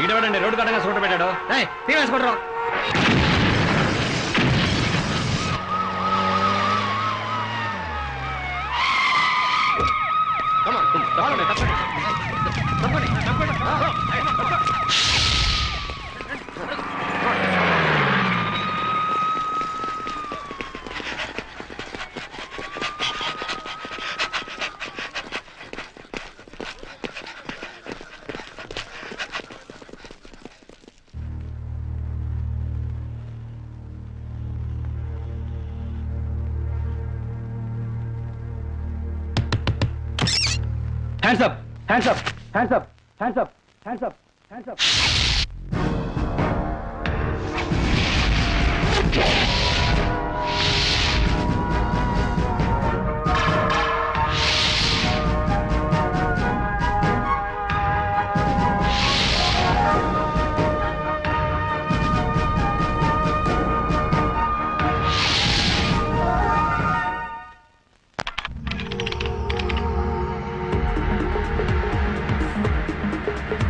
వీడెవడండి road కట్టంగా సూట పెట్టాడు. తీవేసుకుంటారు. Hands up! Hands up! Hands up! Hands up! Hands up! Hands up!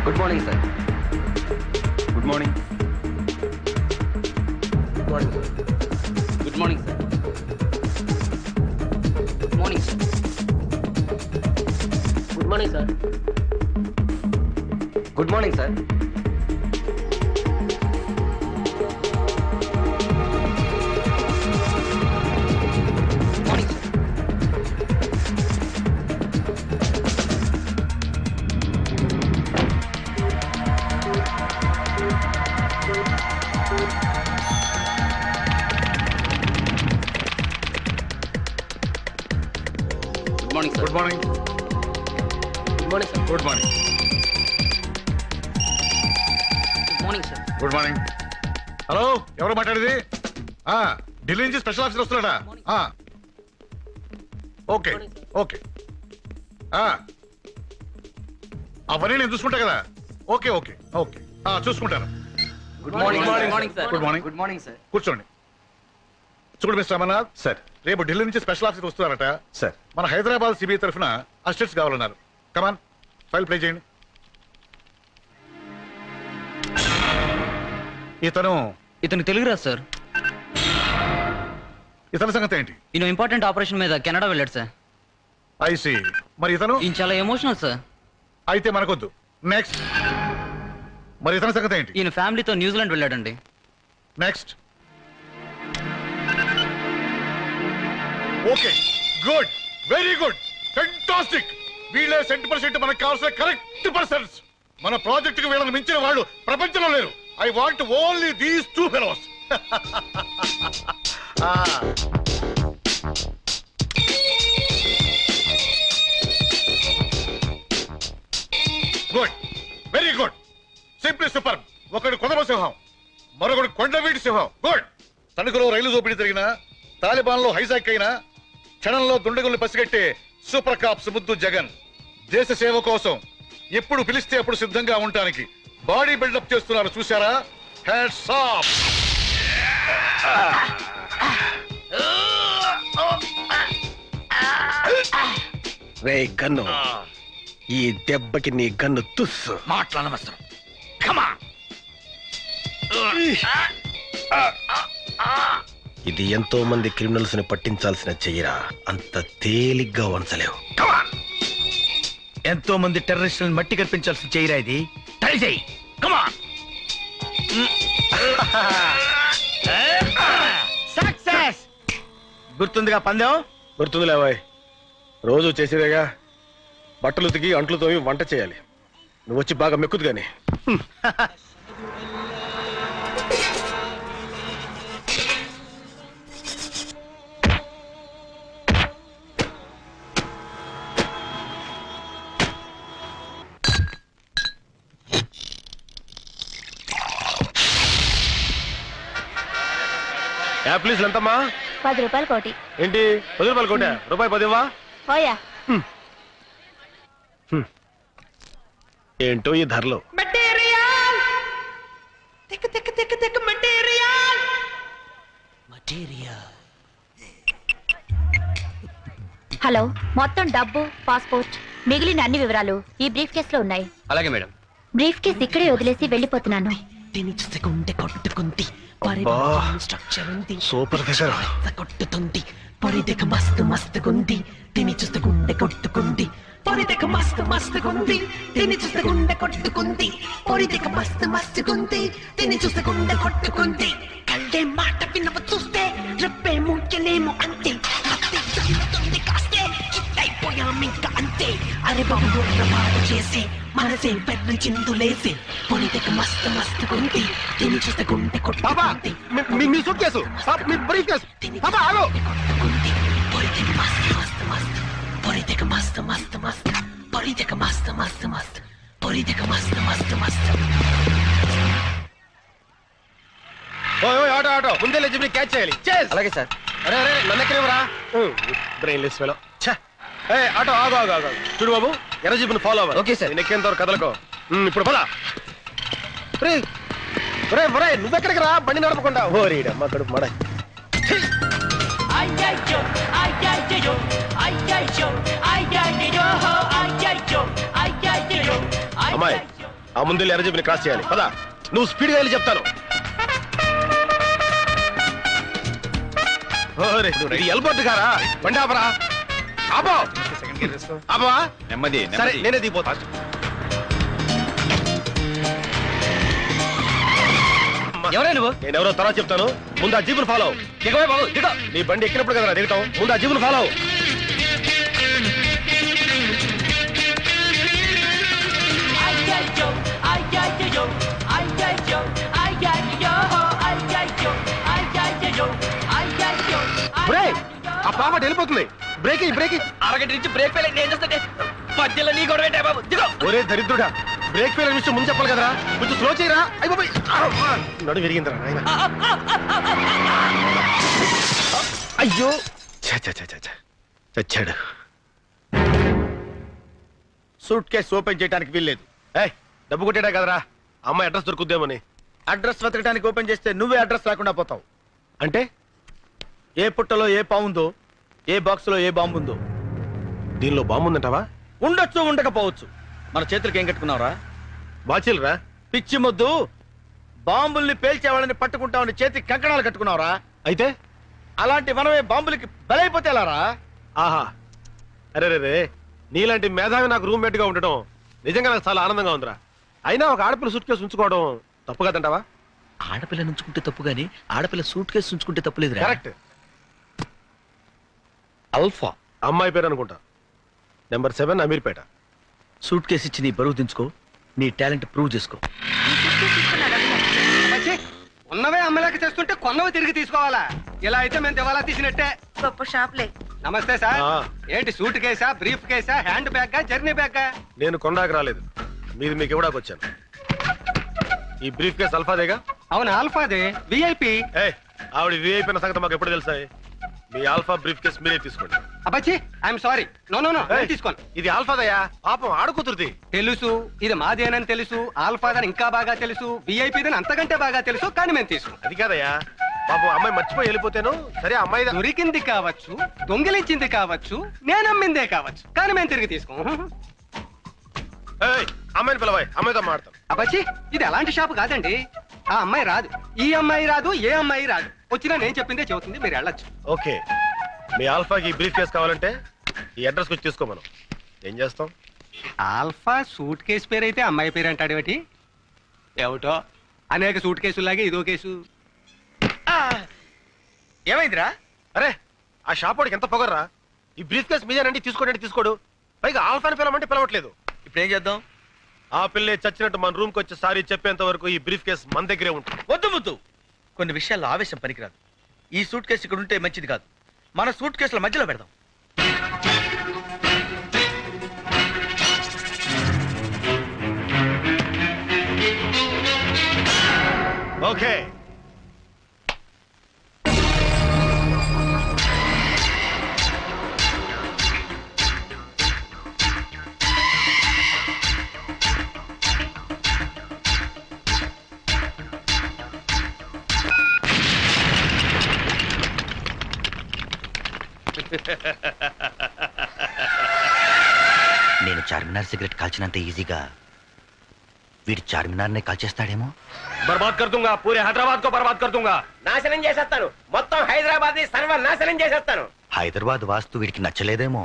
Good morning, sir. Good morning. Good morning, sir. Good morning, sir. Good morning, sir. Good morning, sir. Good morning, sir. Morning, sir. Good morning, sir. Good morning. Good morning, sir. Good morning. Good morning, sir. Good morning. Hello, ఎవరు మాట్లాడేది? ఢిల్లీ నుంచి special officer వస్తున్నాడా? Okay okay. అవన్నీ నేను చూసుకుంటా కదా. Okay okay okay చూసుకుంటాను. Good morning, Good sir. morning, sir. Good morning. Good morning, sir. కూర్చోండి. చూడు మిస్టర్ అమర్నాథ్ సార్, రేపు ఢిల్లీ నుంచి స్పెషల్ ఆఫీసర్ వస్తున్నారట సార్. మన హైదరాబాద్ సిబిఐ తరఫున అసిస్టెంట్స్ కావాలన్నారు. కమాన్, ఫైల్ ప్లే చేయండి. ఇతను తెలుగు రాదు సార్. ఇతని సంగతి ఏంటి? ఈయన ఇంపార్టెంట్ ఆపరేషన్ మీద కెనడా వెళ్ళాడు సార్. ఐసి. మరి ఇతను? ఈయన చాలా ఎమోషనల్ సార్. అయితే మనకొద్దు. నెక్స్ట్. మరి ఇతని సంగతి ఏంటి? ఈయన ఫ్యామిలీతో న్యూజిలాండ్ వెళ్ళాడండి. Next. Okay, good, very good, fantastic. వీళ్ళే 100% మనకు కావాల్సిన కరెక్ట్ పర్సన్స్. మన ప్రాజెక్ట్ కి వీళ్ళని మించిన వాళ్ళు ప్రపంచంలో లేరు. I want only these 2 fellows. Good, very good, simply super. ఒకడు కొదమ సింహం, మరొకడు కొండవీటి సింహం. గుడ్. తణుకులో రైలు దోపిడీ జరిగిన, తాలిబాన్ లో హైజాక్ అయిన, క్షణంలో దుండగుల్ని పసిగట్టే సూపర్ కాప్స్ ముద్దు జగన్. దేశ సేవ కోసం ఎప్పుడు పిలిస్తే అప్పుడు సిద్ధంగా ఉండటానికి బాడీ బిల్డప్ చేస్తున్నారు. చూసారా? Hats off. రే గన్ను, ఈ దెబ్బకి నీ గన్ను తుస్సు. మాట్లాడనవసరం. ఇది ఎంతో మంది క్రిమినల్స్ ని పట్టించాల్సిన చెయ్యరా, అంత తేలిగ్గా వంచలేవు. ఎంతో మంది టెర్రరిస్టులను మట్టి కనిపించాల్సిన చెయ్యరా ఇది. ట్రై చెయ్యి. సక్సెస్. గుర్తుందిగా పందెం? గుర్తుందిలే బాయ్, రోజు చేసేదేగా. బట్టలు ఉతికి అంట్లు తోమి వంట చేయాలి. నువ్వు వచ్చి బాగా మెక్కుదు గాని. యాప్లీస్ ఎంతమ్మా? 10 రూపాయలు కోటి. ఏంటి 10 రూపాయలు కోట? రూపాయి 10 ఇవ్వా? పోయా. ఏంటో ఈ ధరలు. హలో, మొత్తం డబ్బు, పాస్పోర్ట్, మిగిలిన అన్ని వివరాలు ఈ బ్రీఫ్ కేసులో ఉన్నాయి. అలాగే మేడం. బ్రీఫ్ కేస్ ఇక్కడే వదిలేసి వెళ్ళిపోతున్నాను. దీని చూస్తే గుండె కొట్టుకుంది స్ట్రక్చర్ ఉంది సూపర్ ఫిగర్. కొట్టుతుంది పొరిదెక మస్తు మస్తుగుంది దీని చూస్తే గుండె కొట్టుకుంది పొరిదెక మస్తు మస్తుగుంది దీని చూస్తే గుండె కొట్టుకుంది పొరిదెక మస్తు మస్తుగుంది దీని చూస్తే గుండె కొట్టుకుంది కళ్ళే మాట వినవ చూస్తే రెప్పే ముఖ్యలేము అంతే కత్తి చల్లుతుంది కాస్తే చిట్టైపోయామింక అంతే అరే బాబు పాడు చేసి మనసే పెద్ద చిందులేసి పొరిదెక మస్తు మస్తుగుంది దీని చూస్తే గుండె కొట్టుకుంది మీ సూట్ కేసు మీ బ్రీఫ్ కేసు పాపా ఆగు. పొరిదెక మస్తు మస్తు మస్తు పొరిదెక మస్తు మస్తు మస్తు పొరిదెక మస్తు మస్తు మస్తు పొరిదెక మస్తు మస్తు మస్తు ఓయ్ ఆటో ఆటో ముందే లేచి క్యాచ్ చేయాలి. అలాగే సార్. అరే అరే నన్ను ఎక్కడేవరా బ్రెయిన్లెస్ ఫెలో. ఏ ఆటో ఆగు ఆగు ఆగు చూడు బాబు ఎర్ర జీపుని ఫాలో అవ్వాలి. Okay sir. నేను ఎక్కేంత వరకు కదలకో. ఇప్పుడు పద. రే రే ఒరే నువ్వెక్కడికి రా బండి నడపకుండా. ఓ రీడమ్మ కడుపు మడ. అమ్మాయి ఆ ముందు ఎర్ర జీపుని క్రాస్ చేయాలి. పద నువ్వు స్పీడ్గా వెళ్ళి చెప్తాను. ఎల్బోట్ గారా బండి ఆపరా. ఆపో ఆపవా. నెమ్మది సరే నేనే దిగిపోతా. ఎవరే నువ్వు? నేనెవరో తర్వాత చెప్తాను. ముందు ఆ జీపును ఫాలో. దిగవే బాబు, దిగో. నీ బండి ఎక్కినప్పుడు కదా దిగుతాం. ముందు ఆ జీపును ఫాలో. ఆ పాప వెళ్ళిపోతుంది. Break break. అరగంట నుంచి బ్రేక్ ఫెయిల్ నేను చేస్తుంటే మధ్యలో నీ గొడవ ఏంటే బాబు, దిగో. ఒరే దరిద్రుడా బ్రేక్ ఫెయిల్ విషయం ముందు చెప్పాలి కదరా. కొంచెం స్లో చేయరా. అయిపోయి నడు విరిగిందిరా నాయన. అయ్యో చచ్చాడు. సూట్ కేసు ఓపెన్ చేయడానికి వీల్లేదు. ఏయ్ డబ్బు కొట్టేడా కదరా. అమ్మాయి అడ్రస్ దొరుకుద్దేమని. అడ్రస్ వెతకడానికి ఓపెన్ చేస్తే నువ్వే అడ్రస్ రాకుండా పోతావు. అంటే ఏ పుట్టలో ఏ పావుందో, ఏ బాక్స్ లో ఏ బాంబు ఉందో. దీనిలో బాంబు ఉందంటావా? ఉండొచ్చు ఉండకపోవచ్చు. మన చేతులకి ఏం కట్టుకున్నావురా? బాచిల్రా. పిచ్చి మొద్దు. బాంబుల్ని పేల్చేవాళ్ళని పట్టుకుంటామని చేతికి కంకణాలు కట్టుకున్నావురా. అయితే అలాంటి మనమే బాంబులకి బలైపోతే ఎలారా? ఆహా అరే రే నీలాంటి మేధావి నాకు రూమ్మేట్ గా ఉండటం నిజంగా నాకు చాలా ఆనందంగా ఉందిరా. అయినా ఒక ఆడపిల్ల సూట్ కేసు ఉంచుకోవడం తప్పు కదంటావా? ఆడపిల్ల నుంచుకుంటే తప్పు గానీ ఆడపిల్ల సూట్ కేసు ఉంచుకుంటే తప్పులేదురా. కరెక్ట్. అల్ఫా అమ్మాయి పేరు అనుకుంటా. నెంబర్ 7 అమీర్పేట. సూట్ కేసు ఇచ్చి నీ బరువు దించుకో. నీ టాలెంట్ ప్రూవ్ చేసుకో. ఉన్నవే అమ్మలేక చేస్తుంటే కొన్నవి తిరిగి తీసుకోవాలా? ఇలా అయితే మేము దివాలా తీసినట్టే. గొప్ప షాప్లే. నమస్తే సార్. ఆ. ఏంటి సూట్ కేసా, బ్రీఫ్ కేసా, హ్యాండ్ బ్యాగ్, జర్నీ బ్యాగ్? నేను కొండాకి రాలేదు. మీది మీకు ఇవ్వడానికి వచ్చాను. ఈ బ్రీఫ్ కేసు అల్ఫాదేగా? అవును ఆల్ఫాదే, విఐపి. ఏ ఆవిడ విఐపీ సంగతి మాకు ఎప్పుడు తెలుసా? మీ ఆల్ఫా బ్రీఫ్ కేసు మీరే తీసుకోండి. అబ్బచ్చి I'm sorry. No no no ఏయ్, తీసుకోను. ఇది ఆల్ఫాదయ్యా. పాపం ఆడుకుతురుది. తెలుసు ఇది మాదేనని తెలుసు. ఆల్ఫాదని ఇంకా బాగా తెలుసు. విఐపిదని అంతకంటే బాగా తెలుసు. కానీ మేము తీసుకో. అది కాదయ్యా. పాపం అమ్మాయి మర్చిపోయి వెళ్ళిపోతాను. సరే అమ్మాయి దొరికింది కావచ్చు, దొంగిలించింది కావచ్చు, నేనమ్మిందే కావచ్చు, కానీ మేము తిరిగి తీసుకో. అమ్మాయిని పిలవాయి. అమ్మాయితో మాడతాం. అబ్బచ్చి ఇది అలాంటి షాపు కాదండి. ఆ అమ్మాయి రాదు, ఈ అమ్మాయి రాదు, ఏ అమ్మాయి రాదు. వచ్చినా నేను చెప్పిందే చెబుతుంది. మీరు వెళ్ళొచ్చు. ఓకే మీ ఆల్ఫాకి బ్రీఫ్ కేసు కావాలంటే ఈ అడ్రస్ వచ్చి తీసుకో. మనం ఏం చేస్తాం? ఆల్ఫా సూట్ కేసు పేరు అయితే అమ్మాయి పేరు అంటాడు ఏమిటి? ఏమిటో అనేక సూట్ కేసులాగే ఇదో కేసు. ఏమైందిరా? అరే ఆ షాప్ వాడికి ఎంత పొగర్రా. ఈ బ్రీఫ్ కేసు మీదేనండి తీసుకోండి తీసుకోడు. పైగా ఆల్ఫాని పిలవమంటే పిలవట్లేదు. ఇప్పుడు ఏం చేద్దాం? ఆ పిల్లే చచ్చినట్టు మన రూమ్కి వచ్చి సారీ చెప్పేంత వరకు ఈ బ్రీఫ్ కేసు మన దగ్గరే ఉంటుంది. వద్దు ముద్దు. కొన్ని విషయాల్లో ఆవేశం పనికిరాదు. ఈ సూట్ కేసు ఇక్కడ ఉంటే మంచిది కాదు. మన సూట్ కేసుల మధ్యలో పెడదాం. ఓకే నేను చార్మినార్ సిగరెట్ కాల్చినంత ఈజీగా వీడి చార్మినార్ నే కాల్చేస్తాడేమో. బర్బాద్ కర్ దూంగా పూరే హైదరాబాద్ కో బర్బాద్ కర్ దూంగా. నాశనం చేసేస్తాను, మొత్తం హైదరాబాద్ ని సర్వనాశనం చేసేస్తాను. హైదరాబాద్ వాస్తు వీడికి నచ్చలేదేమో.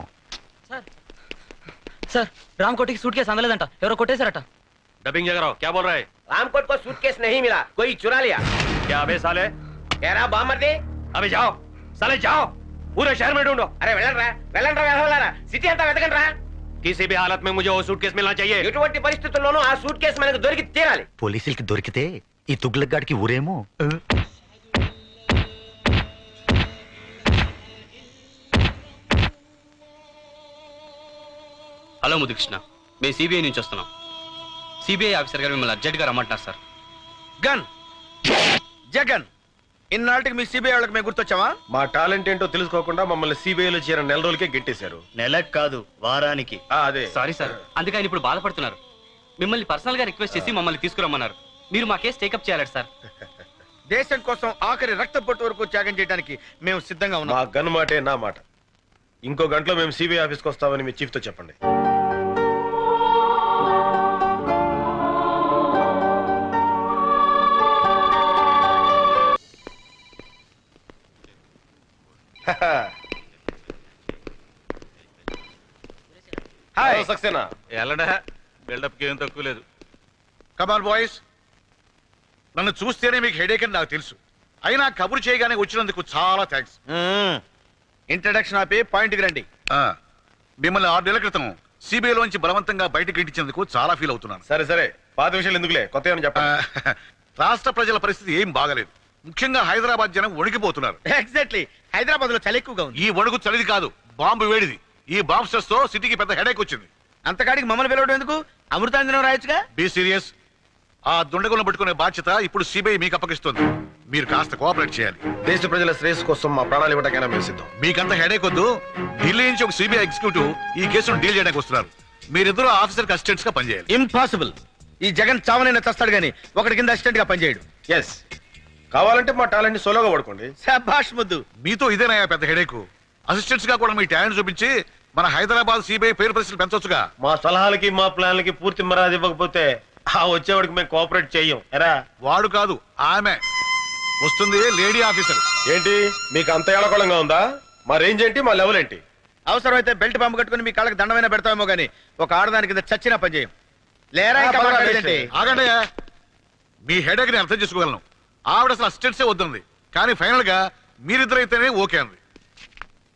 సార్ రామ్ కోటికి సూట్ కేసు అందలేదంట, ఎవరో కొట్టేశారట. डबिंग जगह क्या बोल रहा है? रामकोट को सूटकेस नहीं मिला, कोई चुरा लिया. क्या अबे साले? कह रहा बामर्दी. अबे जाओ साले जाओ, पूरे शहर में ढूंढो. अरे వెళ్ళండ్రా సిటీ అంతా వెతకండి రా. किसी भी हालत में मुझे वो सूटकेस मिलना चाहिए. ఎటువంటి పరిస్థితుల్లోనూ ఆ సూట్ కేసు మనకు దొరికి తీరాలి. పోలీసులకి దొరికితే ఈ తుగ్లక్ గాడికి ఊరేమో. హలో ముదుకృష్ణ, మేము సిబిఐ నుంచి వస్తున్నాం. సిబిఐ ఆఫీసర్ గారు మిమ్మల్ని అర్జెంట్ గా రమ్మంటున్నారు సార్. గన్ జగన్, ఇన్నాళ్ళకి మీ సిబిఐ వాళ్ళకి మేము గుర్తొచ్చావా? మా టాలెంట్ ఏంటో తెలుసుకోకుండా మమ్మల్ని సిబిఐలో చేరిన నెల రోజులకే గెట్టేశారు. నెలకు కాదు, వారానికి. అదే సారీ సార్, అందుకే ఆయన ఇప్పుడు బాధపడుతున్నారు. మిమ్మల్ని పర్సనల్ గా రిక్వెస్ట్ చేసి మమ్మల్ని తీసుకురమ్మన్నారు. మీరు మా కేసు టేకప్ చేయాలి సార్. దేశం కోసం ఆఖరి రక్త పొట్టు వరకు త్యాగం చేయడానికి మేము సిద్ధంగా మా ఉన్నాం. గన్ మాటే నా మాట. ఇంకో గంటలో మేము సిబిఐ ఆఫీస్కి వస్తామని మీ చీఫ్ తో చెప్పండి. హాయ్ సక్సేనా ఎల్లడా బిల్డప్ కి ఏం తక్కువ లేదు. కమాన్ బాయ్స్, నన్ను చూస్తేనే మీకు హెడేక్ అని నాకు తెలుసు. అయినా కబురు చేయగానే వచ్చినందుకు చాలా థ్యాంక్స్. ఇంట్రడక్షన్ ఆపి పాయింట్కి రండి. మిమ్మల్ని 6 నెలల క్రితం సిబిఐలోంచి బలవంతంగా బయటకు ఇంటించేందుకు చాలా ఫీల్ అవుతున్నాను. సరే సరే, పాత విషయాలు ఎందుకులే, కొత్త ఏమని చెప్పండి. రాష్ట్ర ప్రజల పరిస్థితి ఏం బాగలేదు. ముఖ్యంగా హైదరాబాద్ జనం వణికిపోతున్నారు. ఎగ్జాక్ట్లీ, హైదరాబాద్ లో చలి ఎక్కువగా ఉంది. ఈ వణుకు చలిది కాదు, బాంబు వేడిది. ఈ బాంబ్ స్ట్రెస్ తో సిటీకి పెద్ద హెడేక్ వచ్చింది. అంతకాడికి మమ్మల్ని పిలవడం ఎందుకు? అమృతాంజనం రాయొచ్చుగా. Be serious. ఆ దుండగులను పట్టుకునే బాధ్యత ఇప్పుడు సిబిఐ మీకు అప్పగిస్తుంది. మీరు కాస్త కోఆపరేట్ చేయాలి. దేశ ప్రజల శ్రేయస్సు కోసం మా ప్రాణాలు ఇవ్వడానికైనా మేము సిద్ధం. మీకంత హెడేక్ వద్దు. ఢిల్లీ నుంచి ఒక సిబిఐ ఎగ్జిక్యూటివ్ ఈ కేసును డీల్ చేయడానికి వస్తున్నారు. మీరిద్దరూ ఆఫీసర్ అసిస్టెంట్స్ గా పనిచేయాలి. ఇంపాసిబుల్. ఈ జగన్ చావనైనా చస్తాడు గానీ ఒకటి కింద అసిస్టెంట్ గా పనిచేయడు. ఎస్, కావాలంటే మా టాలెంట్ ని సోలోగా వాడుకోండి. శభాష్ ముద్దు. మీతో ఇదేనా పెద్ద హెడేక్? అసిస్టెంట్స్ గా కూడా మీ టాలెంట్ చూపించి మన హైదరాబాద్ సిబిఐ పేరు ప్రశ్నలు పెంచొచ్చుగా. మా సలహాలకి మా ప్లాన్లకి పూర్తి మర్యాద ఇవ్వకపోతే ఆ వచ్చేవాడికి మేము కోఆపరేట్ చెయ్యం. ఎరా వాడు కాదు, ఆమె వస్తుంది, లేడీ ఆఫీసర్. ఏంటి మీకు అంత ఏళకోళంగా ఉందా? మా రేంజ్ ఏంటి, మా లెవెల్ ఏంటి? అవసరమైతే బెల్ట్ పంపు కట్టుకుని మీ కాళ్ళకి దండమైనా పెడతామేమో గానీ ఒక ఆడదాని కింద చచ్చినా పనిచేయం. లేరా ఇంకా మాట్లాడేదేంటి? ఆగండి, మీ హెడేక్ ని అర్థం చేసుకోగలను. ఆవిడ అసలు అసిస్టెంట్సే వద్దంది, కానీ ఫైనల్ గా మీరిద్దరైతేనే ఓకే అంది.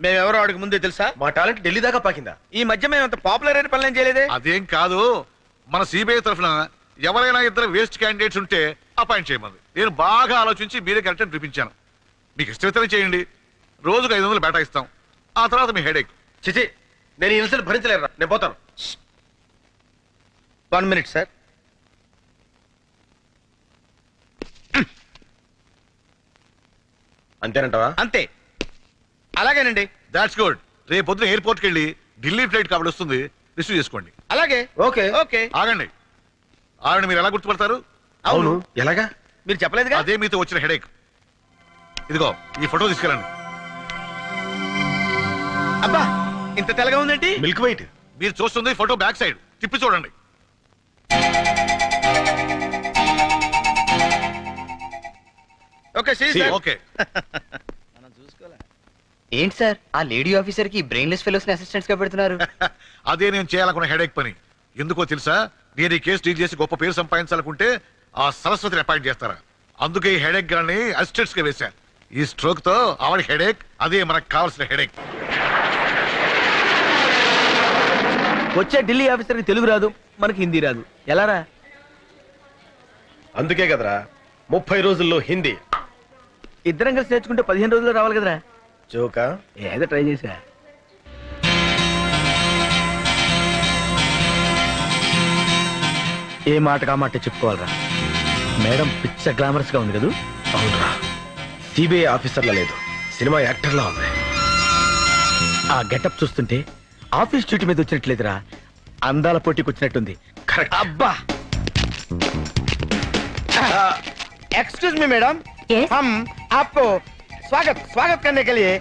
మేమెవరో ఆడికి ముందే తెలుసా? మా టాలెంట్ ఢిల్లీ దాకా పాకిందా? ఈ మధ్య మేము అంత పాపులర్ అయిన పనులు ఏం చేయలేదే. అదేం కాదు, మన సిబిఐ తరఫున ఎవరైనా ఇద్దరు వేస్ట్ క్యాండిడేట్స్ ఉంటే అపాయింట్ చేయమంది. నేను బాగా ఆలోచించి మీరే కరెక్ట్ అని చూపించాను. మీకు ఇష్టమైతేనే చేయండి. రోజుకు 500 బేటా ఇస్తాం. ఆ తర్వాత మీ హెడేక్. చిచి, నేను ఈ ఇన్సల్ట్ భరించలేరా, నేను పోతాను. 1 minute సార్. అంతేనంటావా? అంతే, అలాగేనండి. That's good. రేపు పొద్దున ఎయిర్పోర్ట్కి వెళ్ళి ఢిల్లీ ఫ్లైట్ కాబట్టి వస్తుంది, రిసీవ్ చేసుకోండి. అలాగే. Okay okay. ఆగండి, ఆవిడ మీరు ఎలా గుర్తుపడతారు? అవును, ఎలాగా? మీరు చెప్పలేదుగా. అదే మీతో వచ్చిన హెడేక్. ఇదిగో ఈ ఫోటో తీసుకెళ్ళండి. అబ్బా, ఇంత తెల్లగా ఉందేంటి? Milk white. మీరు చూస్తుంది ఫోటో బ్యాక్ సైడ్, తిప్పి చూడండి. Okay okay. ఏంటి సార్, ఆ లేడీ ఆఫీసర్ కి బ్రెయిన్లెస్ ఫెలోస్ ని అసిస్టెంట్స్ గా పెడుతున్నారు? అదే నేను చేయాలనుకున్న హెడేక్ పని. ఎందుకో తెలుసా? నేను ఈ కేసు డీల్ చేసి గొప్ప పేరు సంపాదించాలనుకుంటే ఆ సరస్వతిని అపాయింట్ చేస్తారా? అందుకే ఈ హెడేక్ గాని అసిస్టెంట్స్ గా వేశారు. ఈ స్ట్రోక్ తో ఆవిడ హెడేక్, అదే మనకు కావాల్సిన హెడేక్. వచ్చే ఢిల్లీ ఆఫీసర్ కి తెలుగు రాదు, మనకి హిందీ రాదు, ఎలా రా? అందుకే కదరా 30 రోజుల్లో హిందీ. ఇద్దరం కలిసి నేర్చుకుంటే 15 రోజుల్లో రావాలి కదరా. జోకా? ఏదో ట్రై చేసా. ఏ మాట మాట చెప్పుకోవాలరా. మేడం పిచ్చ గ్లామరస్ గా ఉంది కదూ. అవునరా, సిబిఐ ఆఫీసర్లా లేదు, సినిమా యాక్టర్లా ఉంది. ఆ గెటప్ చూస్తుంటే ఆఫీస్ డ్యూటీ మీద వచ్చినట్లేదురా, అందాల పోటీకి వచ్చినట్టుంది. కరెక్ట్. అబ్బా. Excuse me madam, Yes? हम आपको स्वागत स्वागत करने के लिए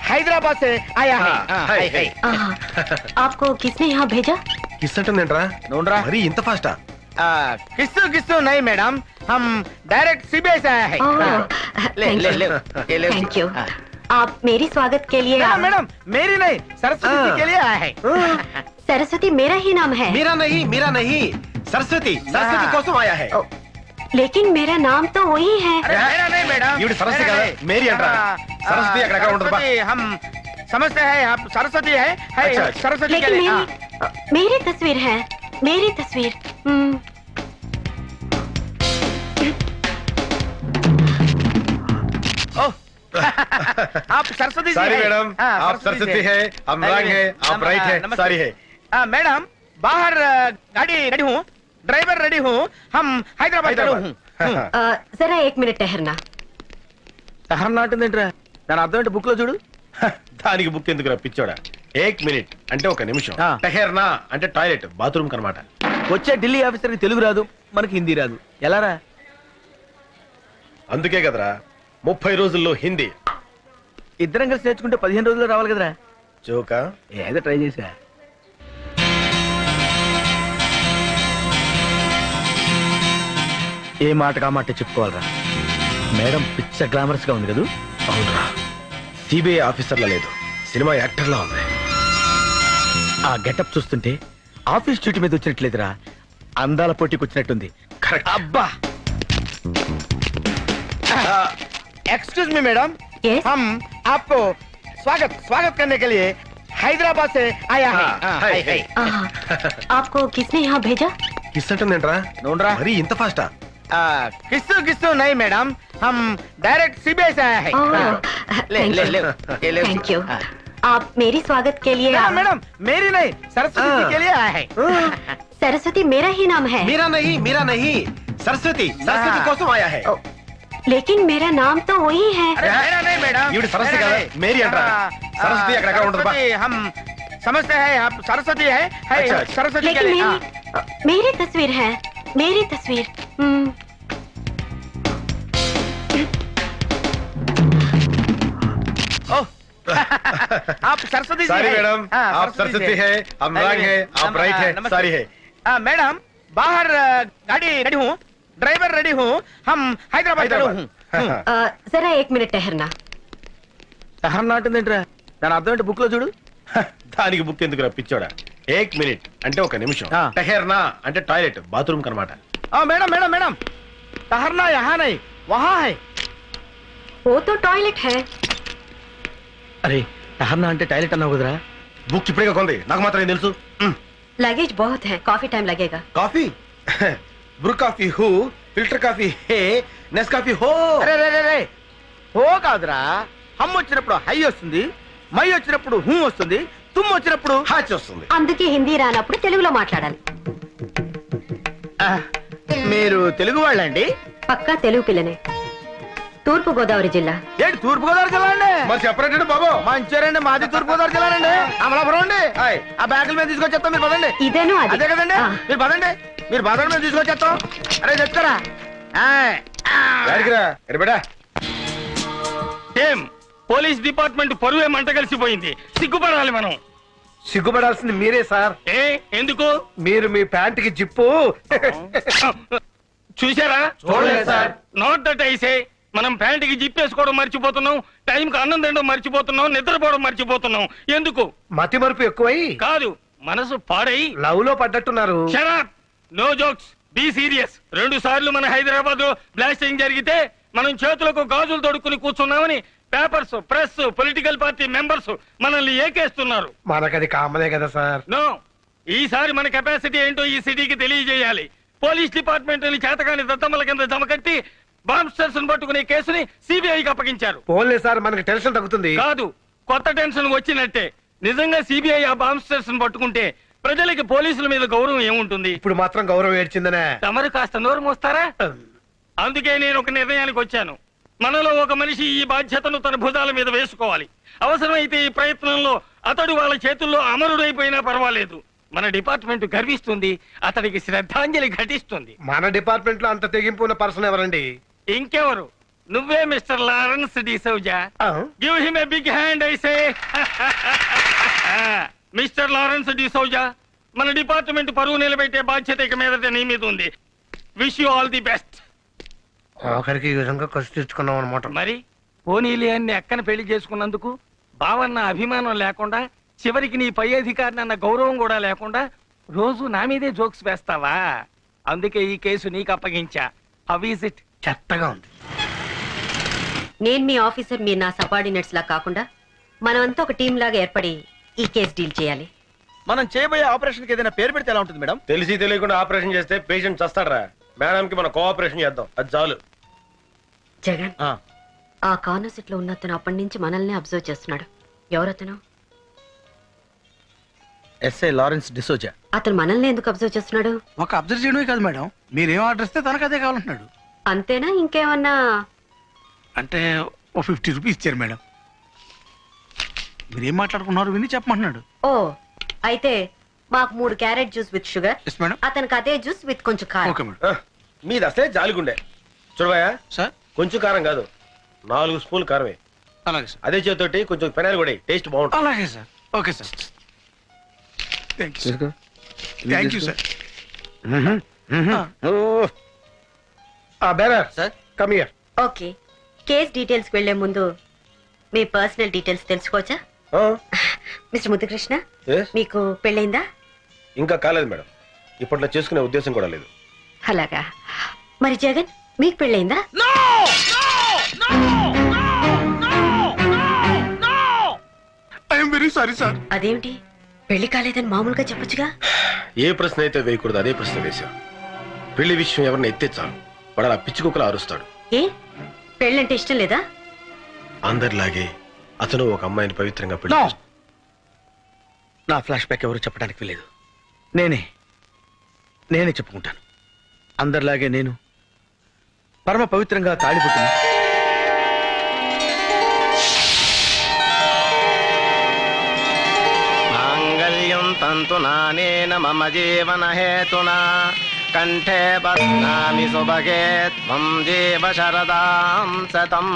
हैदराबाद से आया है. हाय, हाय. आपको किसने यहाँ भेजा? కిస్ అంటుందేంట్రా? నోండ్రా. మరి ఇంత ఫాస్టా? किस्तु किस्तु नहीं मैडम, हम डायरेक्ट सीबीआई से आया है। ले ले ले ये ले। Thank you. आप मेरी स्वागत के लिए मैडम मेरी नहीं, सरस्वती जी के लिए आया है। सरस्वती मेरा ही नाम है। మీరా नहीं सरस्वती सरस्वती కోసం आया है। लेकिन मेरा नाम तो वही है। अरे मेरा नहीं मैडम, ఈవిడ సరస్వతి కదా, మేరీ అంటారా? సరస్వతి ఎక్కడెక్కడ ఉంటుంది బా? सरस्वती हम समझते हैं आप सरस्वती है अच्छा, सरस्वती के लेकिन लिए। मेरी तस्वीर है, मेरी तस्वीर। आप सरस्वती जी सारी है। मैडम, हाँ, आप सरस्वती है, हम रंग है, आप राइट है, नमस्ते। सारी है। मैडम बाहर गाड़ी रेडी हूँ, ड्राइवर रेडी हूँ, हम हैदराबाद रेडी हूँ। जरा एक मिनट ठहरना। సహనం నాటిందేంట్రా? దాని అర్థం ఏంటి బుక్ లో చూడు. దానికి బుక్ ఎందుకు రప్పించోడా? ఏక్ మినిట్ అంటే ఒక నిమిషం, ఆ. టెహర్నా అంటే టాయిలెట్ బాత్రూమ్ కనమాట. వచ్చే ఢిల్లీ ఆఫీసర్ కి తెలుగు రాదు, మనకి హిందీ రాదు, ఎలారా? అందుకే కదరా 30 రోజుల్లో హిందీ. ఇద్దరం కలిసి నేర్చుకుంటే 15 రోజుల్లో రావాలి కదరా. జోకా? ఏదో ట్రై చేసా. ఏ మాటగా మాట చెప్పుకోవాలరా. మేడం పిచ్చ గ్లామరస్ గా ఉంది కదా. అవునరా, సిబిఐ ఆఫీసర్లా లేదు, సినిమా యాక్టర్లా ఉంది. ఆ గెటప్ చూస్తుంటే ఆఫీస్ డ్యూటీ మీద వచ్చినట్లేదురా, అందాల పోటీకి వచ్చినట్టుంది. కరెక్ట్. अब्बा एक्सक्यूज मी मैडम, Yes? हम आपको स्वागत स्वागत करने के लिए हैदराबाद से आया है। हाँ, हाय, हाय। आपको किसने यहाँ भेजा? కిస్ అంటుందేంట్రా? నోండ్రా. మరి ఇంత ఫాస్టా? किस्तु किस्तु नहीं मैडम, हम डायरेक्ट सीबीआई से आया है। ले ले ले ये ले। Thank you. आप मेरी स्वागत के लिए मैडम मेरी नहीं, सरस्वती जी के लिए आया है। सरस्वती मेरा ही नाम है। మీరా नहीं सरस्वती सरस्वती కోసం आया है। लेकिन मेरा नाम तो वही है। अरे मेरा नहीं मैडम, ఈవిడ సరస్వతి मेरा కదా, नहीं। మేరీ అంటారా? సరస్వతి ఎక్కడెక్కడ ఉంటుంది బా? सरस्वती हम समझते हैं आप सरस्वती है अच्छा, सरस्वती के लेकिन लिए। मेरी तस्वीर है, मेरी तस्वीर। आप सरस्वती जी सारी है। मैडम, हाँ, आप सरस्वती है, हम रंग है, आप राइट है, नमस्ते। सारी है। मैडम बाहर गाड़ी रेडी हूँ, ड्राइवर रेडी हूँ, हम हैदराबाद रेडी हूँ। जरा एक मिनट ठहरना। సహనం నాటిందేంట్రా? దాని అర్థం ఏంటి బుక్ లో చూడు. దానికి బుక్ ఎందుకు రప్పించోడా? ఏక్ మినిట్ అంటే ఒక నిమిషం, ఆ. టెహర్నా అంటే టాయిలెట్ బాత్రూమ్ కనమాట. मैडम मैडम मैडम ठहरना यहाँ नहीं, वहाँ है। वो तो टॉयलेट है। అరే సహనం అంటే టాయిలెట్ అన్నావు కదరా. బుక్ ఇప్పుడే కొంది, నాకు మాత్రం ఏం తెలుసు. लगेज बहुत है, काफी टाइम लगेगा। కాఫీ బ్రూ కాఫీ హూ, ఫిల్టర్ కాఫీ హే, నెస్ కాఫీ హో. అరే రే రే రే హో కాదురా, హమ్ వచ్చినప్పుడు హై వస్తుంది, మై వచ్చినప్పుడు హూ వస్తుంది, తుమ్ వచ్చినప్పుడు హాచ్ వస్తుంది. అందుకే హిందీ రానప్పుడు తెలుగులో మాట్లాడాలి. మీరు తెలుగు వాళ్ళండి? పక్కా తెలుగు పిల్లనే. తూర్పు గోదావరి జిల్లా. ఏంటి తూర్పు గోదావరి జిల్లా అండి? మరి చెప్పరేంటి బాబు? మంచిర్యాలండి, మాది తూర్పు గోదావరి జిల్లా అండి, అమలాపురం అండి. ఆ బ్యాగుల మీద తీసుకొచ్చేస్తాం, మీరు పదండి. ఇదేను అది. అదే కదండి, ఆ. మీరు పదండి, మీరు పదండి, మేము తీసుకొచ్చేస్తాం. అరే చెప్తారా? ఎక్కడికిరా? ఎరబెడా ఏం పోలీస్ డిపార్ట్మెంట్ పరువే మంట కలిసిపోయింది. సిగ్గుపడాలి మనం. సిగ్గుపడాల్సింది మీరే సార్. ఏ ఎందుకు మీరు మీ ప్యాంటుకి జిప్పు చూసారా? చూడలేదు సార్. Not that ఐసే. మనం ప్యాంటుకి జిప్పేసుకోవడం మర్చిపోతున్నాం, టైంకి అన్నం తినడం మర్చిపోతున్నాం, నిద్రపోవడం మర్చిపోతున్నాం. ఎందుకు? మతి మరుపు ఎక్కువై కాదు, మనసు పాడై లవ్ లో పడ్డట్టున్నారు. Shut up, no jokes, be serious. 2 సార్లు మన హైదరాబాద్ లో బ్లాస్టింగ్ జరిగితే మనం చేతులకు గాజులు తొడుక్కుని కూర్చున్నామని papers, press, political party members మనల్ని ఏకేస్తున్నారు. మనకది కామనే కదా సార్. నో, ఈసారి మన కెపాసిటీ ఏంటో ఈ సిటీకి తెలియజేయాలి. పోలీస్ డిపార్ట్మెంట్ చేతకాని దత్తమ్మల కింద జమకట్టి బాంబ్స్టర్స్ పట్టుకునే కేసుని సిబిఐకి అప్పగించారు. పోలే సార్, మనకి టెన్షన్ తగ్గుతుంది. కాదు, కొత్త టెన్షన్ వచ్చినట్టే. నిజంగా సిబిఐ ఆ బాంబ్స్టర్స్ పట్టుకుంటే ప్రజలకి పోలీసుల మీద గౌరవం ఏముంటుంది? ఇప్పుడు మాత్రం గౌరవం ఏడ్చిందనే. తమరు కాస్త నోరు మోస్తారా? అందుకే నేను ఒక నిర్ణయానికి వచ్చాను. మనలో ఒక మనిషి ఈ బాధ్యతను తన భుజాల మీద వేసుకోవాలి. అవసరమైతే ఈ ప్రయత్నంలో అతడు వాళ్ళ చేతుల్లో అమరుడైపోయినా పర్వాలేదు. మన డిపార్ట్మెంట్ గర్విస్తుంది, అతడికి శ్రద్ధాంజలి ఘటిస్తుంది. మన డిపార్ట్మెంట్ లో అంత తెగింపు ఉన్న పర్సన్ ఎవరండి? ఇంకెవరు? నువ్వే mister Lawrence D'Souza. Give him a big hand I say. Mister Lawrence D'Souza, మన డిపార్ట్మెంట్ పరువు నిలబెట్టే బాధ్యత ఇక మీదట నీ మీద ఉంది. Wish you all the best. ఆఖరికి ఈ విధంగా ఖర్చు తెచ్చుకున్నాం అనమాట. మరి పోనీలే అని అక్కన పెళ్లి చేసుకున్నందుకు బావన్న అభిమానం లేకుండా, చివరికి నీ పై అధికారిని అన్న గౌరవం కూడా లేకుండా రోజు నా మీదే జోక్స్ వేస్తావా? అందుకే ఈ కేసు నీకు అప్పగించా. How is it? చెత్తగా ఉంది. నేను మీ ఆఫీసర్, మీరు నా సబార్డినేట్స్ లా కాకుండా మనమంతా ఒక టీం లాగా ఏర్పడి ఈ కేసు డీల్ చేయాలి. మనం చేయబోయే ఆపరేషన్ కి ఏదైనా పేరు పెడితే ఎలా ఉంటుంది మేడం? తెలిసి తెలియకుండా ఆపరేషన్ చేస్తే పేషెంట్ చస్తాడరా. మేడంకి మనం కోఆపరేషన్ చేద్దాం, అది చాలు. జగన్, ఆ కార్నర్ సీట్ లో ఉన్న అతను అప్పటి నుంచి మనల్ని అబ్జర్వ్ చేస్తున్నాడు. ఎవరతను? SI Lawrence D'Souza. అతను మనల్ని ఎందుకు అబ్జర్వ్ చేస్తున్నాడు? ఒక అబ్జర్వ్ చేయడమే కాదు మేడం, మీరేం ఆర్డర్ ఇస్తే తనకు అదే కావాలంటున్నాడు. అంతేనా? ఇంకేమన్నా? అంటే ఓ 50 రూపీస్ ఇచ్చారు మేడం. మీరేం మాట్లాడుకున్నారు విని చెప్పమంటున్నాడు. ఓ, అయితే మాకు 3 carrot juice with sugar, yes madam. అతనికి అదే జ్యూస్ విత్ కొంచెం కారం. Okay madam. మీది అసలే జాలిగుండే. చూడవయ్యా, సార్ కొంచెం కారం కాదు, 4 స్పూన్లు కారమే. అలాగే సార్. అదే చేతోటి కొంచెం పెనాలు కూడా టేస్ట్ బాగుంటుంది. అలాగే sir. Okay sir. Thank you sir. Bearer sir, come here. Okay, case details వెళ్లే ముందు మీ పర్సనల్ డీటెయిల్స్ తెలుసుకోవచ్చా? మిస్టర్ ముద్దుకృష్ణ, మీకు పెళ్ళైందా? ఇంకా కాలేదు మేడం, ఇప్పట్లో చేసుకునే ఉద్దేశం కూడా లేదు. అలాగా. మరి జగన్, మీకు పెళ్ళైందా? I'm very sorry sir. అదేమిటి, పెళ్లి కాలేదని మామూలుగా చెప్పొచ్చుగా? ఏ ప్రశ్న అయితే వేయకూడదు అదే ప్రశ్న వేశాం. పెళ్లి విషయం ఎవరిని ఎత్తే చాలు వాడు అలా పిచ్చి కుక్కలా అరుస్తాడు. ఏ, పెళ్ళంటే ఇష్టం లేదా? అందరిలాగే అతను ఒక అమ్మాయిని పవిత్రంగా పెళ్లి No. చేసుకున్నాడు. నా ఫ్లాష్ బ్యాక్ ఎవరు చెప్పడానికి వెళ్ళలేదు. నేనే చెప్పుకుంటాను. అందరిలాగే నేను పరమ పవిత్రంగా తాళిపుట్టిన మాంగళ్యం తంతునానేన మమ జీవన హేతునా కంఠే బధ్నామి సుభగే త్వం జీవ శరదాం శతం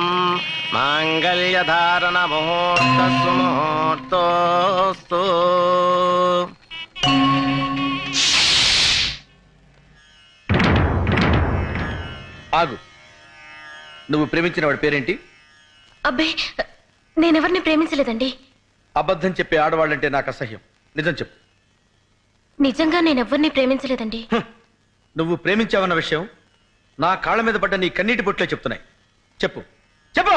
మాంగళ్యధారణ ముహూర్తస్సు ముహూర్తోస్తు. ఆగు. నువ్వు ప్రేమించిన వాడి పేరేంటి? అబ్బే, నేనెవరిని ప్రేమించలేదండి. అబద్ధం చెప్పే ఆడవాళ్ళంటే నాకు అసహ్యం. నిజం చెప్పు. నిజంగా నేనెవ్వరిని ప్రేమించలేదండి. నువ్వు ప్రేమించావన్న విషయం నా కాళ్ళ మీద పడ్డ నీ కన్నీటి బొట్లే చెప్తున్నాయి. చెప్పు చెప్పు.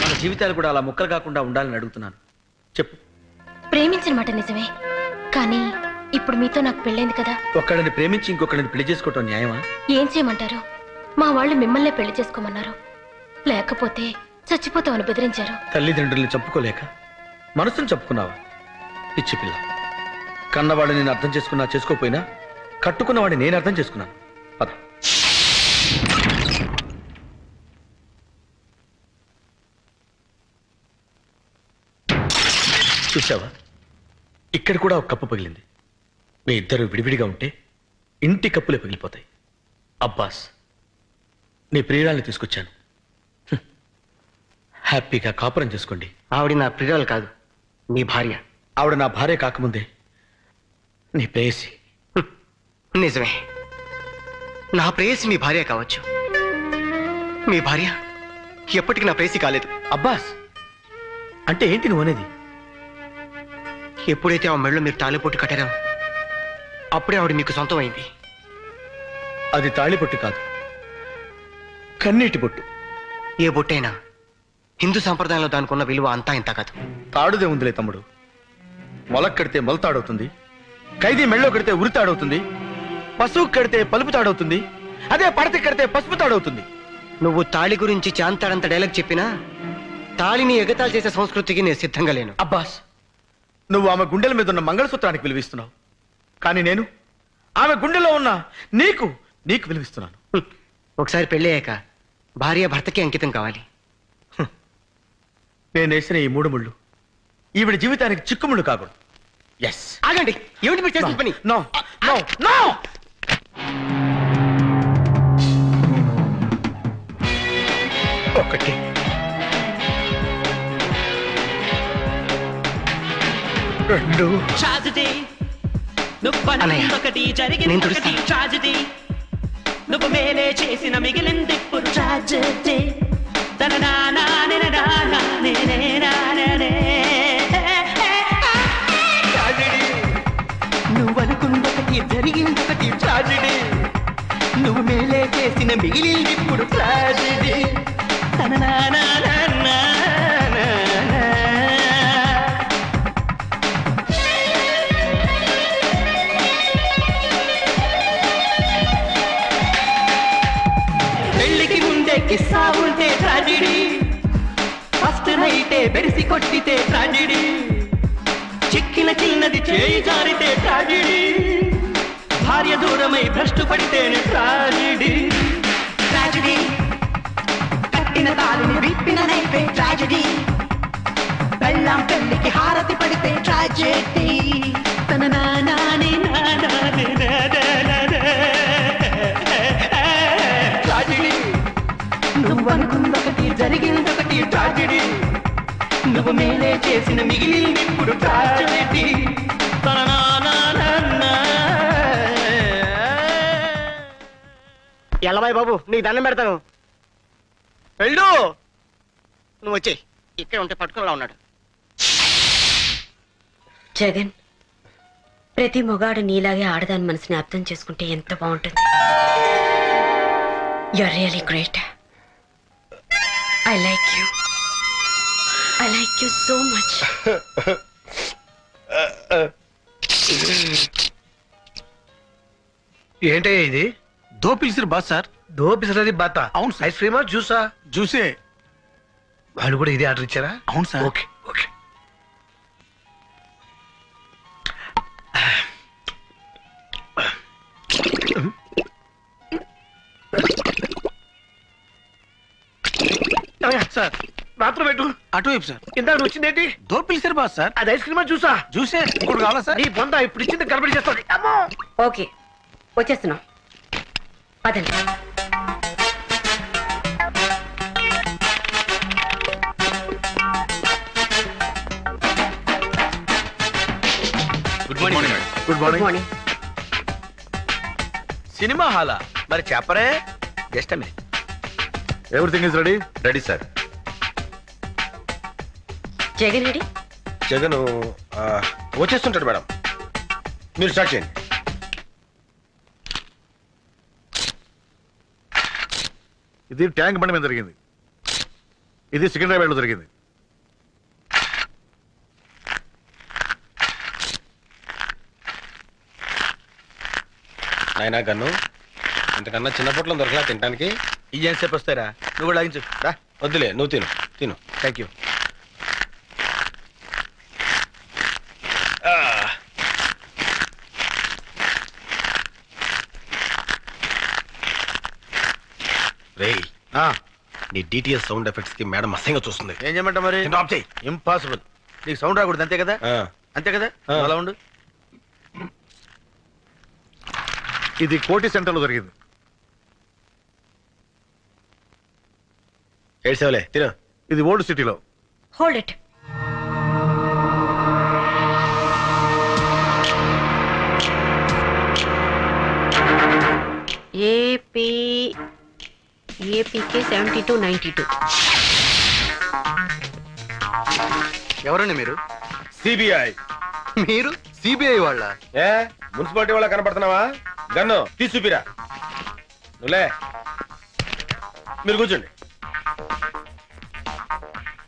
మన జీవితాలు కూడా అలా ముక్కలు కాకుండా ఉండాలని అడుగుతున్నాను. చెప్పు. ప్రేమించిన మాట నిజమే, కానీ ఇప్పుడు మీతో నాకు పెళ్ళైంది కదా. ఒక్కడిని ప్రేమించి ఇంకొకడిని పెళ్లి చేసుకోవటం న్యాయమా? ఏం చేయమంటారు? మా వాళ్ళు మిమ్మల్నే పెళ్లి చేసుకోమన్నారు, లేకపోతే చచ్చిపోతామని బెదిరించారు. తల్లిదండ్రుల్ని చంపుకోలేక మనసును చంపుకున్నావా? పిచ్చి పిల్ల. కన్నవాడిని నేను అర్థం చేసుకున్నా చేసుకోపోయినా కట్టుకున్నవాడిని నేను అర్థం చేసుకున్నాను. పద. చూసావా, ఇక్కడ కూడా ఒక కప్పు పగిలింది. మీ ఇద్దరు విడివిడిగా ఉంటే ఇంటి కప్పులే పగిలిపోతాయి. అబ్బాస్, నీ ప్రియురాల్ని తీసుకొచ్చాను. హ్యాపీగా కాపురం చేసుకోండి. ఆవిడ నా ప్రియురాలు కాదు, మీ భార్య. ఆవిడ నా భార్య కాకముందే నీ ప్రేయసి. నిజమే, నా ప్రేయసి మీ భార్య కావచ్చు. మీ భార్య ఎప్పటికీ నా ప్రేయసి కాలేదు. అబ్బాస్, అంటే ఏంటి నువ్వు అనేది? ఎప్పుడైతే ఆ మెళ్ళలో మీరు తాళిపోటు కట్టారో అప్పుడే ఆవిడ మీకు సొంతం అయింది. అది తాళిబొట్టు కాదు, కన్నీటి బొట్టు. ఏ బొట్టైనా హిందూ సంప్రదాయంలో దానికున్న విలువ అంతా ఇంత కాదు. తాడుదే ఉందిలే తమ్ముడు. మొలక్ కడితే మొలతాడవుతుంది, ఖైదీ మెళ్ళో కడితే ఉరితాడవుతుంది, పశువు కడితే పలుపు తాడవుతుంది, అదే పడత కడితే పసుపు తాడవుతుంది. నువ్వు తాళి గురించి చాంతాడంత డైలాగ్ చెప్పినా తాళిని ఎగతాళి చేసే సంస్కృతికి నేను సిద్ధంగా లేను. అబ్బాస్, నువ్వు ఆమె గుండెల మీద ఉన్న మంగళసూత్రానికి విలువిస్తున్నావు, కానీ నేను ఆమె గుండెలో ఉన్న నీకు విలువిస్తున్నాను. ఒకసారి పెళ్ళయ్యాక భార్య భర్తకి అంకితం కావాలి. నేను వేసిన ఈ 3 ముళ్ళు ఈవిడ జీవితానికి చిక్కుముళ్ళు కాకూడదు. ఎస్. ఆగండి, ఏమిటి మీరు చేసిన పని? No no no. ఒకటి, 2, నువ్వనుకుందొకటి జరిగిందొకటి ట్రాజెడీ నువ్వు మేలే చేసిన మిగిలింది ఇప్పుడు ట్రాజెడీ నువ్వనుకుందొకటి జరిగిందొకటి ట్రాజెడీ నువ్వు మేలే చేసిన మిగిలింది ఇప్పుడు ట్రాజెడీ పెళ్లికి ముందే కిస్సా ఉంటే ట్రాజెడీ ఫస్ట్ నైటే బెరిసి కొట్టితే ట్రాజెడీ చిక్కిన చిన్నది చేయి జారితే ట్రాజెడీ భార్య దూరమై భ్రష్టు పడితేనే ట్రాజెడీ ట్రాజెడీ కట్టిన తాళిని విప్పిన నైపే ట్రాజెడీ బెల్లం పెళ్లికి హారతి పడితే ట్రాజెడీ తన నానాని ట్రాజెడీ నువ్వనుకుందొకటి జరిగిందొకటి ట్రాజెడీ నువ్వు మేలే చేసిన మిగిలింది ఇప్పుడు ట్రాజెడీ ఎల్లబాయ్ బాబు నీకు దండం పెడతాను వెళ్ళు నువ్వు వచ్చేయ్ ఇక్కడ ఉంటే పట్టుకునేలా ఉన్నాడు జగన్ ప్రతి మొగాడు నీలాగే ఆడదాని మనసుని అర్థం చేసుకుంటే ఎంత బాగుంటుంది. You are really great. I like you so much. ఏంటయ్యా ఇది? దో పిలిచిరు బాస్ సార్. దో పిసరది బాత. అవును సార్. ఐస్ క్రీమా జ్యూసా? జ్యూసే. వాళ్ళు కూడా ఇదే ఆర్డర్ ఇచ్చారా? అవును సార్. Okay okay. సార్ మాత్రం పెట్టు. అటువైపు సార్. ఇందాక వచ్చిందేంటి? దో పిలిచిరు బాస్ సార్. అది ఐస్ క్రీమా జ్యూసా? జ్యూసే. ఇంకోటి కావాలా సార్? నీ బొంద ఇప్పుడు ఇచ్చింది గడబడి చేస్తుంది. అమ్మో ఓకే వచ్చేస్తున్నాం పదండి. Good morning. Good good morning. Morning. Cinema హాలా? మరి చెప్పరే. Just minute. Everything is ready. Ready sir. Jagan ready? Jagan వచ్చేస్తుంటాడు మేడం, మీరు స్టార్ట్ చేయండి. ఇది ట్యాంక్ బండి మీద జరిగింది. ఇది సికింద్రాబాద్ లో జరిగింది. నాయనా గన్ను, ఇంతకన్నా చిన్న పొట్లం దొరకలా తినడానికి? ఇంజన్ సేపు వస్తారా? నువ్వు కూడా లాగించు. వద్దులే, నువ్వు తిను తిను. Thank you. రేయ్, నీ డిటిఎస్ సౌండ్ ఎఫెక్ట్స్ కి మేడం అసహ్యంగా చూస్తుంది. ఏం చేయమంటావు మరి? డ్రాప్ చేయి. ఇంపాసిబుల్. నీకు సౌండ్ రాకూడదు అంతే కదా? అంతే కదా? అలా ఉండు. ఇది కోటి సెంటర్ లో జరిగింది. ఏడ్సేవలే, తిను. ఇది ఓల్డ్ సిటీలో. Hold it. ఏపీకే 7292. ఎవరండి మీరు? సిబిఐ. మీరు సిబిఐ వాళ్ళ? ఏ మున్సిపాలిటీ వాళ్ళ కనపడుతున్నావా? గన్ను తీసుపిరా. నువ్వులే, మీరు కూర్చోండి.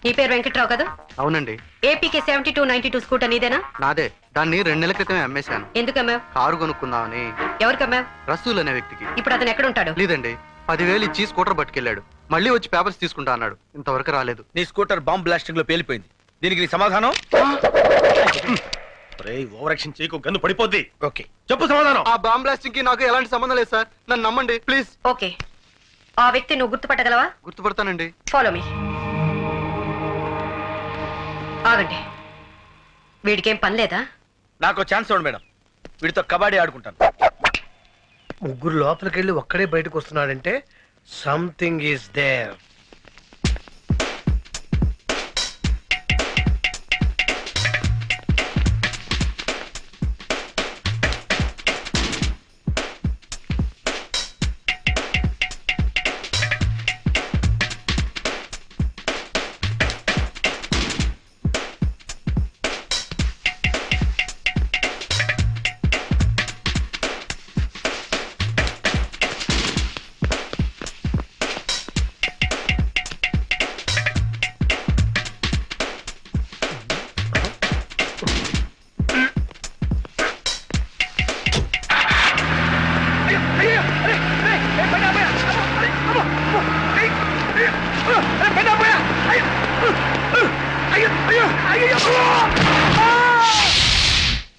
నీ పేరు వెంకట్రావు కదా? అవునండి. ఏపీకే 7292 స్కూటర్ నీదేనా? నాదే. దాన్ని 2 నెలల క్రితమే అమ్మేశాను. ఎందుకు అమ్మావు? కారు కొనుక్కుందామని. ఎవరికి అమ్మావు? రసూల్ అనే వ్యక్తికి. ఇప్పుడు అతను ఎక్కడ ఉంటాడు? లేదండి, 10,000 ఇచ్చి స్కూటర్ పట్టుకెళ్ళాడు. మళ్ళీ వచ్చి పేపర్స్ తీసుకుంటా అన్నాడు. ఇంతవరకు రాలేదు. నీ స్కూటర్ బాంబ్ బ్లాస్టింగ్ లో పేలిపోయింది. దీనికి నీ సమాధానం? ఓవర్ యాక్షన్ చేయకు, గన్ను పడిపోద్ది. ఓకే, చెప్పు సమాధానం. ఆ బాంబ్ బ్లాస్టింగ్ కి నాకు ఎలాంటి సంబంధం లేదు సార్. నన్ను నమ్మండి ప్లీజ్. ఓకే, ఆ వ్యక్తి నువ్వు గుర్తుపట్టగలవా? గుర్తుపడతానండి. Follow me. ఆగండి, వీడికేం పని లేదా? నాకు ఛాన్స్ ఇవ్వండి మేడం. వీడితో కబడ్డీ ఆడుకుంటాను. ముగ్గురు లోపలికి వెళ్ళి ఒక్కడే బయటకు వస్తున్నాడంటే సంథింగ్ ఈస్ దేర్.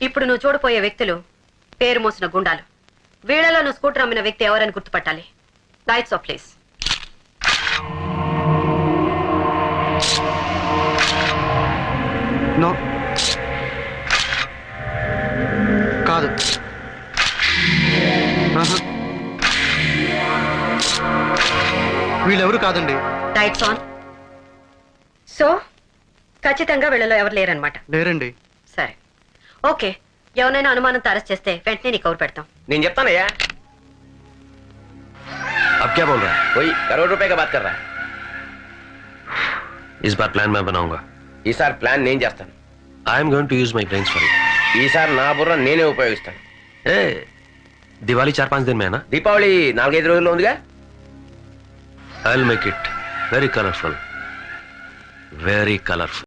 ఇప్పుడు నువ్వు చూడపోయే వ్యక్తులు పేరు మోసిన గుండాలు. వీళ్ళలో నువ్వు స్కూటర్ అమ్మిన వ్యక్తి ఎవరని గుర్తుపట్టాలి. Lights off please. నో, కాదు. ఆహా. వీళ్ళెవరు కాదండి. Lights on. సో ఖచ్చితంగా వీళ్ళలో ఎవరు లేరనమాట. లేరండి. సరే, ఓకే. ఎవరైనా అనుమానంతో అరెస్ట్ చేస్తే వెంటనే నీకు కవర్ పెడతాం. నేను చెప్తానయ్యా. अब क्या बोल रहा है? कोई करोड़ रुपए का बात कर रहा है. इस बार प्लान मैं बनाऊंगा. ఈసారి ప్లాన్ నేను చేస్తాను. I am going to use my brains for it. ఈసారి నా బుర్ర నేనే ఉపయోగిస్తాను. ए, दिवाली 4-5 दिन में है ना? దీపావళి 4-5 రోజుల్లో ఉందిగా. I will make it very colourful.